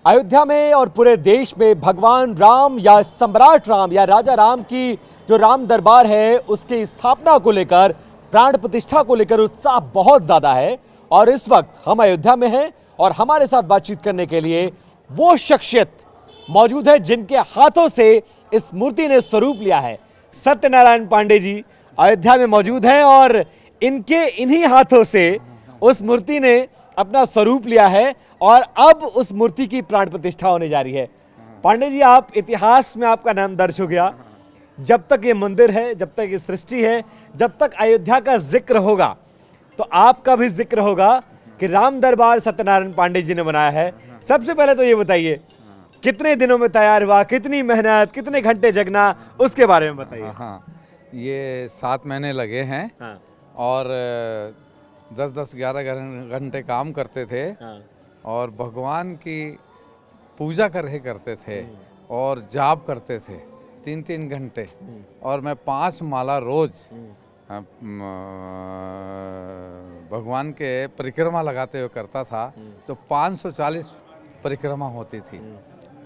अयोध्या में और पूरे देश में भगवान राम या सम्राट राम या राजा राम की जो राम दरबार है उसकी स्थापना को लेकर, प्राण प्रतिष्ठा को लेकर उत्साह बहुत ज्यादा है। और इस वक्त हम अयोध्या में हैं और हमारे साथ बातचीत करने के लिए वो शख्सियत मौजूद है जिनके हाथों से इस मूर्ति ने स्वरूप लिया है। सत्यनारायण पांडे जी अयोध्या में मौजूद हैं और इन्हीं हाथों से उस मूर्ति ने अपना स्वरूप लिया है और अब उस मूर्ति की प्राण प्रतिष्ठा होने जा रही है। पांडे जी, आप इतिहास में आपका नाम दर्ज हो गया। जब तक ये मंदिर है, जब तक ये सृष्टि है, जब तक अयोध्या का जिक्र होगा तो आपका भी जिक्र होगा कि राम दरबार सत्यनारायण पांडे जी ने बनाया है। सबसे पहले तो ये बताइए, कितने दिनों में तैयार हुआ, कितनी मेहनत, कितने घंटे जगना, उसके बारे में बताइए। हाँ, ये 7 महीने लगे हैं। हाँ। और 10-10, 11 घंटे काम करते थे। हाँ। और भगवान की पूजा करते थे और जाप करते थे 3-3 घंटे। और मैं 5 माला रोज भगवान के परिक्रमा लगाते हुए करता था। तो 540 परिक्रमा होती थी।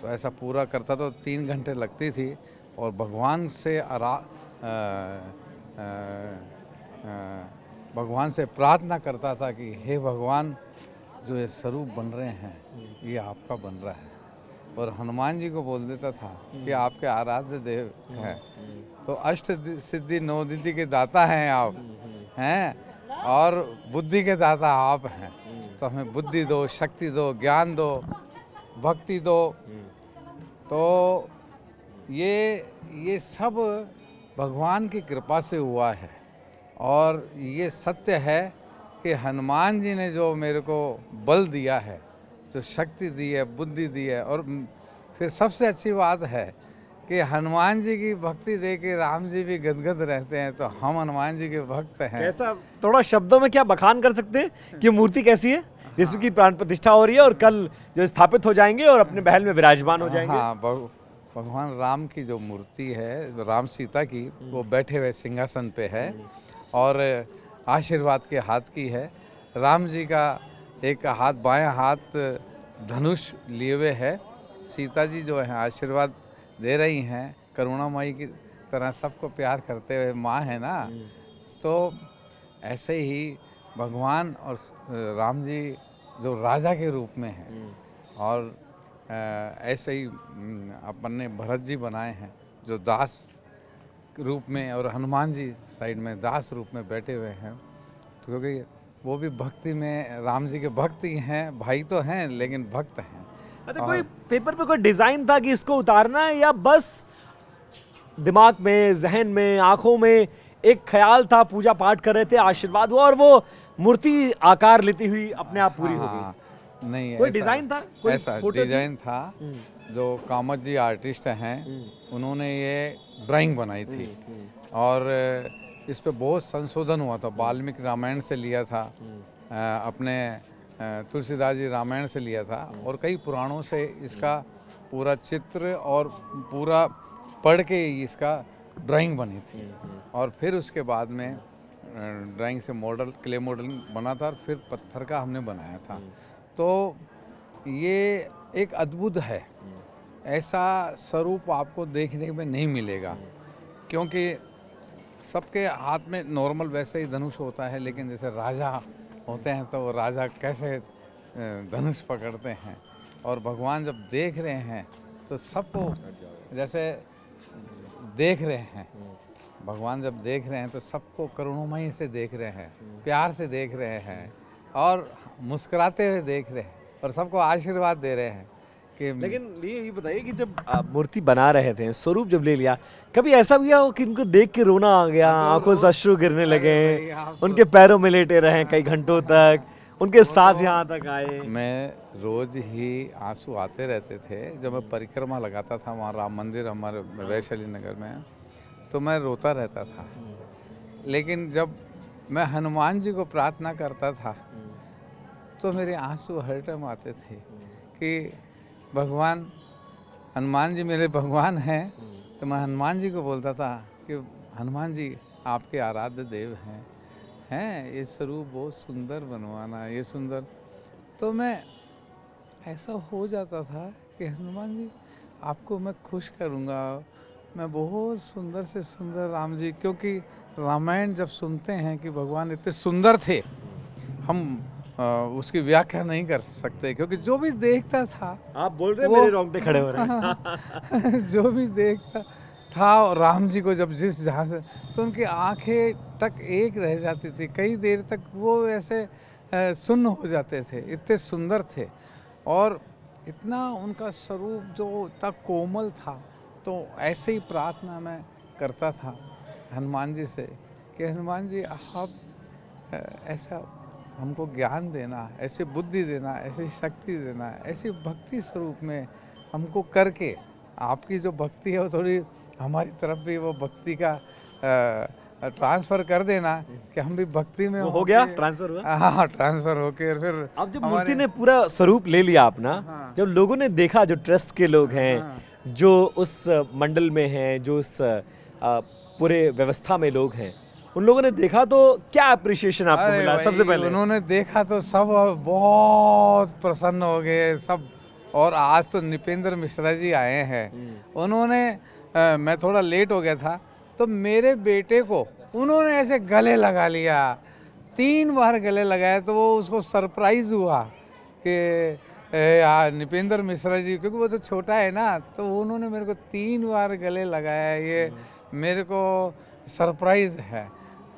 तो ऐसा पूरा करता तो 3 घंटे लगती थी। और भगवान से प्रार्थना करता था कि हे भगवान, जो ये स्वरूप बन रहे हैं ये आपका बन रहा है। और हनुमान जी को बोल देता था कि आपके आराध्य देव हैं। तो अष्ट सिद्धि 9 निधि के दाता हैं आप हैं, और बुद्धि के दाता आप हैं। तो हमें बुद्धि दो, शक्ति दो, ज्ञान दो, भक्ति दो। तो ये सब भगवान की कृपा से हुआ है। और ये सत्य है कि हनुमान जी ने जो मेरे को बल दिया है, जो शक्ति दी है, बुद्धि दी है। और फिर सबसे अच्छी बात है कि हनुमान जी की भक्ति दे के राम जी भी गदगद रहते हैं। तो हम हनुमान जी के भक्त हैं। कैसा, थोड़ा शब्दों में क्या बखान कर सकते हैं कि मूर्ति कैसी है जिसकी की प्राण प्रतिष्ठा हो रही है और कल जो स्थापित हो जाएंगे और अपने महल में विराजमान हो जाएंगे? हाँ, भगवान राम की जो मूर्ति है, राम सीता की, वो बैठे हुए सिंहासन पे है और आशीर्वाद के हाथ की है। राम जी का एक हाथ, बायां हाथ धनुष लिए हुए है। सीता जी जो है आशीर्वाद दे रही हैं, करुणामयी की तरह सबको प्यार करते हुए माँ है ना। तो ऐसे ही भगवान और राम जी जो राजा के रूप में हैं। और ऐसे ही अपन ने भरत जी बनाए हैं जो दास रूप में, और हनुमान जी साइड में दास रूप में बैठे हुए हैं। तो क्योंकि वो भी भक्ति में, राम जी के भक्त ही हैं, भाई तो हैं लेकिन भक्त हैं। अच्छा, कोई पेपर पे कोई डिजाइन था कि इसको उतारना है, या बस दिमाग में, जहन में, आंखों में एक ख्याल था, पूजा पाठ कर रहे थे, आशीर्वाद हुआ और वो मूर्ति आकार लेती हुई अपने आप पूरी हो गई? नहीं, कोई डिजाइन था, कोई ऐसा डिजाइन था। जो कामत जी आर्टिस्ट हैं, उन्होंने ये ड्राइंग बनाई थी। और इस पे बहुत संशोधन हुआ था। वाल्मीकि रामायण से लिया था, अपने तुलसीदास जी रामायण से लिया था, और कई पुराणों से इसका पूरा चित्र और पूरा पढ़ के इसका ड्राइंग बनी थी। और फिर उसके बाद में ड्राइंग से मॉडल, क्ले मॉडल बना था, और फिर पत्थर का हमने बनाया था। तो ये एक अद्भुत है। ऐसा स्वरूप आपको देखने में नहीं मिलेगा, क्योंकि सबके हाथ में नॉर्मल वैसे ही धनुष होता है, लेकिन जैसे राजा होते हैं तो वो राजा कैसे धनुष पकड़ते हैं। और भगवान जब देख रहे हैं तो सबको जैसे देख रहे हैं, भगवान जब देख रहे हैं तो सबको करुणामयी से देख रहे हैं, प्यार से देख रहे हैं, और मुस्कुराते हुए देख रहे हैं, और सबको आशीर्वाद दे रहे हैं कि। लेकिन ये बताइए कि जब आप मूर्ति बना रहे थे, स्वरूप जब ले लिया, कभी ऐसा भी हो कि इनको देख के रोना आ गया, आंखों से अश्रु गिरने लगे, उनके पैरों में लेटे रहे कई घंटों तक, उनके साथ यहाँ तक आए? मैं रोज ही आंसू आते रहते थे। जब मैं परिक्रमा लगाता था वहाँ राम मंदिर हमारे वैशाली नगर में, तो मैं रोता रहता था। लेकिन जब मैं हनुमान जी को प्रार्थना करता था तो मेरे आंसू हर टाइम आते थे कि भगवान, हनुमान जी मेरे भगवान हैं। तो मैं हनुमान जी को बोलता था कि हनुमान जी आपके आराध्य देव हैं, ये स्वरूप बहुत सुंदर बनवाना, ये सुंदर। तो मैं ऐसा हो जाता था कि हनुमान जी आपको मैं खुश करूँगा, मैं बहुत सुंदर से सुंदर राम जी, क्योंकि रामायण जब सुनते हैं कि भगवान इतने सुंदर थे, हम उसकी व्याख्या नहीं कर सकते, क्योंकि जो भी देखता था आप बोल रहे हैं, वो मेरे रोंगटे खड़े हो रहे हैं। जो भी देखता था और राम जी को जब जिस जहाँ से, तो उनकी आंखें तक एक रह जाती थी, कई देर तक वो ऐसे सुन्न हो जाते थे, इतने सुंदर थे और इतना उनका स्वरूप जो इतना कोमल था। तो ऐसे ही प्रार्थना मैं करता था हनुमान जी से कि हनुमान जी आप ऐसा हमको ज्ञान देना, ऐसे बुद्धि देना, ऐसी शक्ति देना, ऐसी भक्ति स्वरूप में हमको करके, आपकी जो भक्ति है वो थोड़ी हमारी तरफ भी वो भक्ति का ट्रांसफ़र कर देना कि हम भी भक्ति में वो हो गया, ट्रांसफर हुआ। हाँ, ट्रांसफ़र होके फिर अब जब हमारे- मूर्ति ने पूरा स्वरूप ले लिया अपना, हाँ। जब लोगों ने देखा, जो ट्रस्ट के लोग हैं, हाँ। जो उस मंडल में हैं, जो उस पूरे व्यवस्था में लोग हैं, उन लोगों ने देखा तो क्या अप्रिशिएशन आपको अरे मिला भाई, सबसे पहले? उन्होंने देखा तो सब बहुत प्रसन्न हो गए सब। और आज तो निपेंद्र मिश्रा जी आए हैं, उन्होंने मैं थोड़ा लेट हो गया था, तो मेरे बेटे को उन्होंने ऐसे गले लगा लिया, 3 बार गले लगाए, तो वो उसको सरप्राइज हुआ कि यार निपेंद्र मिश्रा जी, क्योंकि वो तो छोटा है ना, तो उन्होंने मेरे को 3 बार गले लगाया, ये मेरे को सरप्राइज है।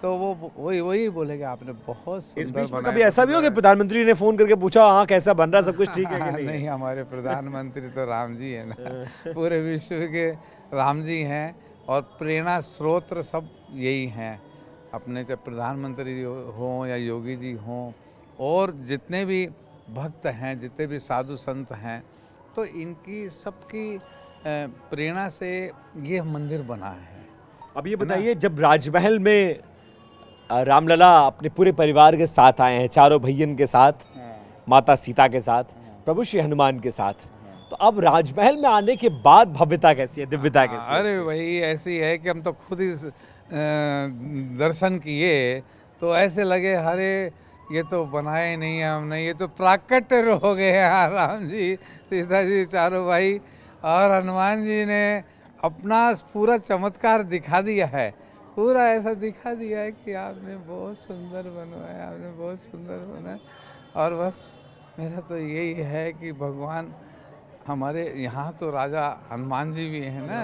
तो वो वही बोलेगा आपने बहुत इस सुंदर बीच में बनाया। कभी ऐसा भी हो कि प्रधानमंत्री ने फोन करके पूछा, हाँ कैसा बन रहा, सब कुछ ठीक है कि नहीं? नहीं, हमारे प्रधानमंत्री तो राम जी है ना, पूरे विश्व के राम जी हैं और प्रेरणा स्रोत सब यही हैं। अपने चाहे प्रधानमंत्री हों या योगी जी हों और जितने भी भक्त हैं, जितने भी साधु संत हैं, तो इनकी सबकी प्रेरणा से ये मंदिर बना है। अब ये बताइए, जब राजमहल में रामलला अपने पूरे परिवार के साथ आए हैं, चारों भैयन के साथ, माता सीता के साथ, प्रभु श्री हनुमान के साथ, तो अब राजमहल में आने के बाद भव्यता कैसी है, दिव्यता कैसी है? अरे वही ऐसी है कि हम तो खुद ही दर्शन किए तो ऐसे लगे, अरे ये तो बनाए नहीं है हमने, ये तो प्राकट्य हो गए हैं राम जी, सीता जी, चारों भाई, और हनुमान जी ने अपना पूरा चमत्कार दिखा दिया है, पूरा ऐसा दिखा दिया है कि आपने बहुत सुंदर बनवाया, आपने बहुत सुंदर बनाया। और बस मेरा तो यही है कि भगवान हमारे यहाँ तो राजा हनुमान जी भी हैं ना,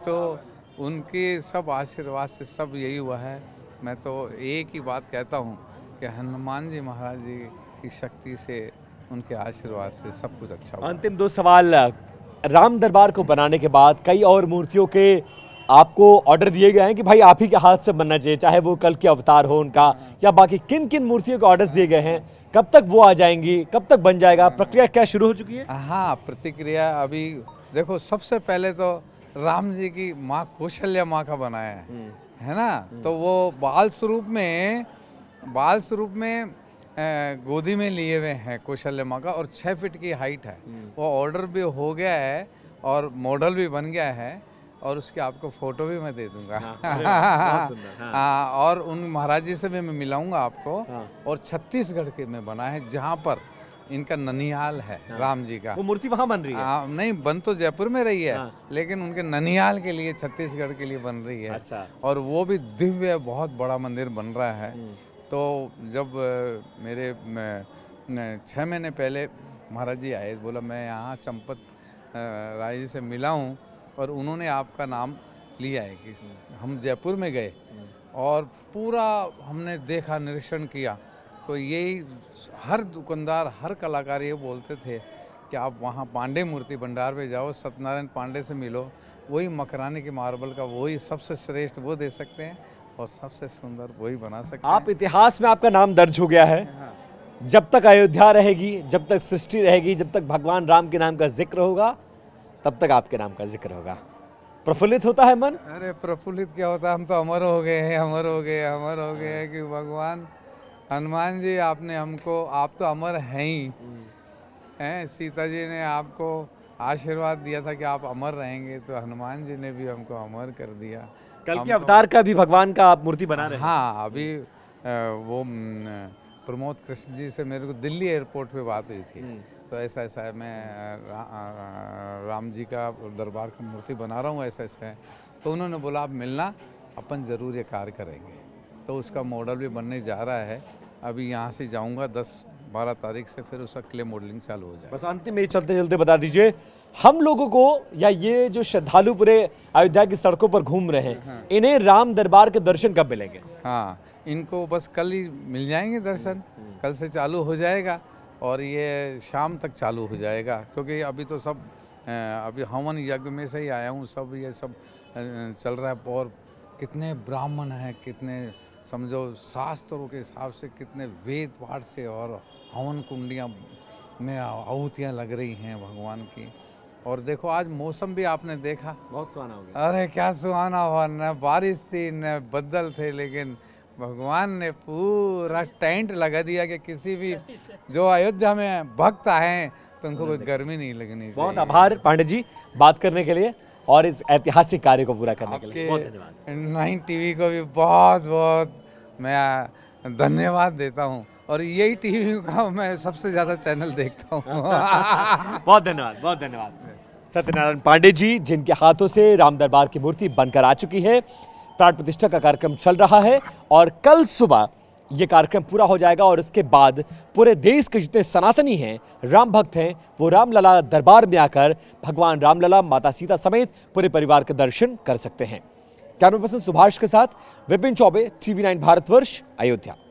तो उनके सब आशीर्वाद से सब यही हुआ है। मैं तो एक ही बात कहता हूँ कि हनुमान जी महाराज जी की शक्ति से, उनके आशीर्वाद से सब कुछ अच्छा हुआ। अंतिम 2 सवाल। राम दरबार को बनाने के बाद कई और मूर्तियों के आपको ऑर्डर दिए गए हैं कि भाई आप ही के हाथ से बनना चाहिए, चाहे वो कल के अवतार हो उनका, या बाकी किन किन मूर्तियों के ऑर्डर्स दिए गए हैं, कब तक वो आ जाएंगी, कब तक बन जाएगा, प्रक्रिया क्या शुरू हो चुकी है? हाँ, प्रतिक्रिया अभी देखो, सबसे पहले तो राम जी की माँ कौशल्या माँ का बनाया है ना, तो वो बाल स्वरूप में गोदी में लिए हुए हैं कौशल्या माँ का, और 6 फीट की हाइट है। वो ऑर्डर भी हो गया है और मॉडल भी बन गया है, और उसकी आपको फोटो भी मैं दे दूंगा। बहुत सुंदर, हाँ। हाँ, और उन महाराज जी से भी मैं मिलाऊंगा आपको। हाँ। और छत्तीसगढ़ के में बना है, जहाँ पर इनका ननिहाल है राम जी का। वो मूर्ति वहां बन रही है? नहीं, बन तो जयपुर में रही है, हाँ। लेकिन उनके ननिहाल के लिए छत्तीसगढ़ के लिए बन रही है। अच्छा। और वो भी दिव्य बहुत बड़ा मंदिर बन रहा है। तो जब मेरे 6 महीने पहले महाराज जी आए, बोला मैं यहाँ चंपत राय जी से मिला हूँ और उन्होंने आपका नाम लिया है कि हम जयपुर में गए और पूरा हमने देखा, निरीक्षण किया, तो यही हर दुकानदार, हर कलाकार ये बोलते थे कि आप वहाँ पांडे मूर्ति भंडार में जाओ, सत्यनारायण पांडे से मिलो, वही मकरानी के मार्बल का वही सबसे श्रेष्ठ वो दे सकते हैं और सबसे सुंदर वही बना सकते हैं। आप इतिहास में आपका नाम दर्ज हो गया है। जब तक अयोध्या रहेगी, जब तक सृष्टि रहेगी, जब तक भगवान राम के नाम का जिक्र होगा, तब तक आपके नाम का जिक्र होगा। प्रफुल्लित होता है मन? अरे प्रफुल्लित क्या होता, हम तो अमर हो गए हैं, अमर हो गए हैं कि भगवान हनुमान जी, आपने हमको, आप तो अमर हैं ही हैं। सीता जी ने आपको आशीर्वाद दिया था कि आप अमर रहेंगे, तो हनुमान जी ने भी हमको अमर कर दिया। कल के अवतार का भी भगवान का आप मूर्ति बना रहे हैं? हाँ, अभी वो प्रमोद कृष्ण जी से मेरे को दिल्ली एयरपोर्ट पे बात हुई थी तो ऐसा ऐसा है, मैं राम जी का दरबार का मूर्ति बना रहा हूँ, ऐसा ऐसा है। तो उन्होंने बोला आप मिलना, अपन ज़रूर ये कार्य करेंगे। तो उसका मॉडल भी बनने जा रहा है। अभी यहाँ से जाऊँगा 10-12 तारीख से, फिर उसका क्ले मॉडलिंग चालू हो जाए। बस अंतिम में चलते चलते बता दीजिए हम लोगों को, या ये जो श्रद्धालु पूरे अयोध्या की सड़कों पर घूम रहे हैं, इन्हें राम दरबार के दर्शन कब मिलेंगे? हाँ, इनको बस कल ही मिल जाएंगे दर्शन, कल से चालू हो जाएगा और ये शाम तक चालू हो जाएगा। क्योंकि अभी तो सब अभी हवन यज्ञ में से ही आया हूँ, सब ये सब चल रहा है। और कितने ब्राह्मण हैं, कितने समझो शास्त्रों के हिसाब से कितने वेद पाठ से और हवन कुंडियाँ में आहुतियाँ लग रही हैं भगवान की। और देखो आज मौसम भी आपने देखा, बहुत सुहाना हो गया। अरे क्या सुहाना हुआ, न बारिश थी न बदल थे, लेकिन भगवान ने पूरा टेंट लगा दिया कि किसी भी जो अयोध्या में भक्त आए तो उनको कोई गर्मी नहीं लगनी चाहिए। बहुत आभार पांडे जी बात करने के लिए और इस ऐतिहासिक कार्य को पूरा करने के लिए। बहुत धन्यवाद। 9 टीवी को भी बहुत बहुत मैं धन्यवाद देता हूँ, और यही टीवी का मैं सबसे ज़्यादा चैनल देखता हूँ। बहुत धन्यवाद, बहुत धन्यवाद। सत्यनारायण पांडे जी, जिनके हाथों से राम दरबार की मूर्ति बनकर आ चुकी है, प्राण प्रतिष्ठा का कार्यक्रम चल रहा है और कल सुबह ये कार्यक्रम पूरा हो जाएगा और इसके बाद पूरे देश के जितने सनातनी हैं, राम भक्त हैं, वो रामलला दरबार में आकर भगवान रामलला, माता सीता समेत पूरे परिवार के दर्शन कर सकते हैं। कैमरा पर्सन सुभाष के साथ विपिन चौबे, TV9 भारतवर्ष, अयोध्या।